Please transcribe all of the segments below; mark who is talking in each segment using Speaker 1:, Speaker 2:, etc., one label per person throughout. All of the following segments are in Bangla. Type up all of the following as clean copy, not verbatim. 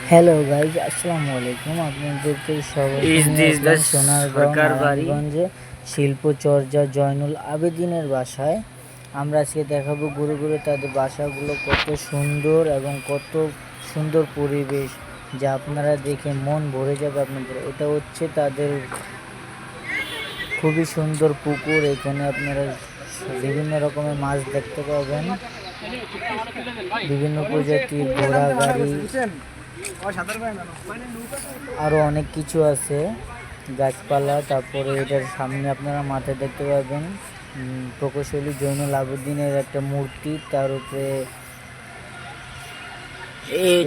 Speaker 1: হ্যালো গাইজ, আসসালামু আলাইকুম। আপনাদেরকে সবাইকে
Speaker 2: Is
Speaker 1: নিয়ে
Speaker 2: this the
Speaker 1: আসলাম সোনারগাঁও
Speaker 2: সরকার বাড়ি?
Speaker 1: নারায়ণগঞ্জে শিল্পচর্চা জয়নুল আবেদিনের বাসায়। আমরা আজকে দেখাবো ঘুরে ঘুরে তাদের বাসাগুলো কত সুন্দর এবং কত সুন্দর পরিবেশ, যা আপনারা দেখে মন ভরে যাবে আপনাদের। এটা হচ্ছে তাদের খুবই সুন্দর পুকুর। এখানে আপনারা বিভিন্ন রকমের মাছ দেখতে পাবেন, বিভিন্ন প্রজাতির ঘোড়া গাড়ি, আরো অনেক কিছু আছে, গাছপালা। তারপরে এটার সামনে আপনারা মাথায় দেখতে পাবেন প্রকৌশলী জয়নুল আবেদিনের একটা মূর্তি, তার উপরে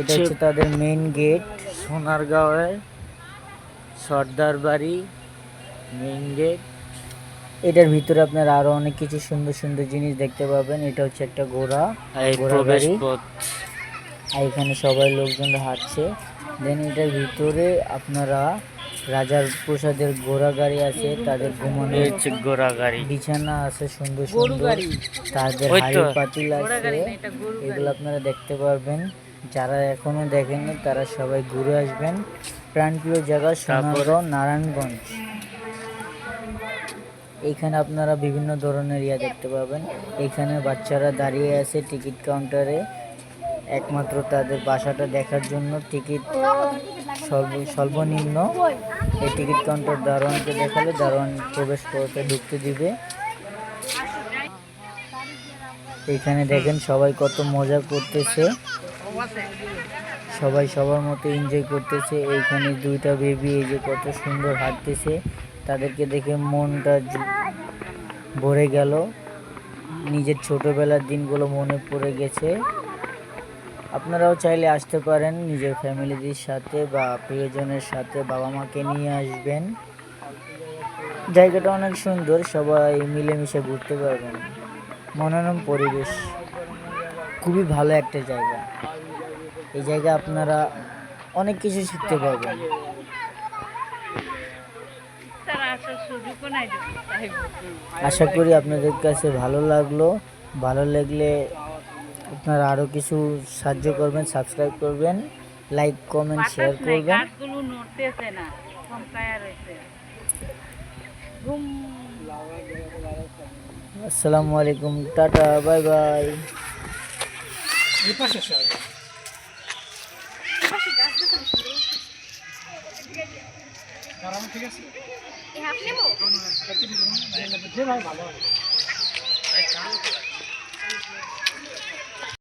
Speaker 1: এটা হচ্ছে তাদের মেইন গেট, সোনারগাঁওয়ের সর্দার বাড়ি মেইন গেট। এটার ভিতরে আপনারা আরো অনেক কিছু সুন্দর সুন্দর জিনিস দেখতে পাবেন। এটা হচ্ছে একটা ঘোড়া গাড়ি, আর এখানে সবাই লোকজনরা হাঁটছে। দেন এটার ভিতরে আপনারা রাজার প্রসাদের ঘোড়া গাড়ি আছে, তাদের ঘুমানোর
Speaker 2: ঘোড়া গাড়ি,
Speaker 1: বিছানা আছে সুন্দর সুন্দর, তাদের হাড়ি পাতিল আছে, এগুলো আপনারা দেখতে পারবেন। যারা এখনো দেখেননি তারা সবাই ঘুরে আসবেন। প্রাণপ্রিয় জায়গা সোনারগাঁও নারায়ণগঞ্জ। এইখানে আপনারা বিভিন্ন ধরনের দেখতে পাবেন। এখানে বাচ্চারা দাঁড়িয়ে আছে টিকিট কাউন্টারে, একমাত্র তাদের বাসাটা দেখার জন্য। টিকিট সর্বনিম্ন। এই টিকিট কাউন্টার দারোয়ানকে দেখালে দারোয়ান প্রবেশ করতে ঢুকতে দিবে। এখানে দেখেন সবাই কত মজা করতেছে, সবাই সবার মতো এনজয় করতেছে। এইখানে দুইটা বেবি এই যে কত সুন্দর হাঁটতেছে, তাদেরকে দেখে মনটা ভরে গেল। নিজের ছোটবেলার দিনগুলো মনে পড়ে গেছে। আপনারাও চাইলে আসতে পারেন নিজের ফ্যামিলিদের সাথে বা প্রিয়জনের সাথে, বাবা মাকে নিয়ে আসবেন। জায়গাটা অনেক সুন্দর, সবাই মিলেমিশে ঘুরতে পারবেন। মনোরম পরিবেশ, খুবই ভালো একটা জায়গা। এই জায়গা আপনারা অনেক কিছু শিখতে পারবেন। আশা করি আপনাদের কাছে ভালো লাগলো। ভালো লাগলে আপনারা আরও কিছু সাহায্য করবেন, সাবস্ক্রাইব করবেন, লাইক কমেন্ট শেয়ার করবেন। আসসালামু আলাইকুম, টাটা, বাই বাই। ঠিক আছে।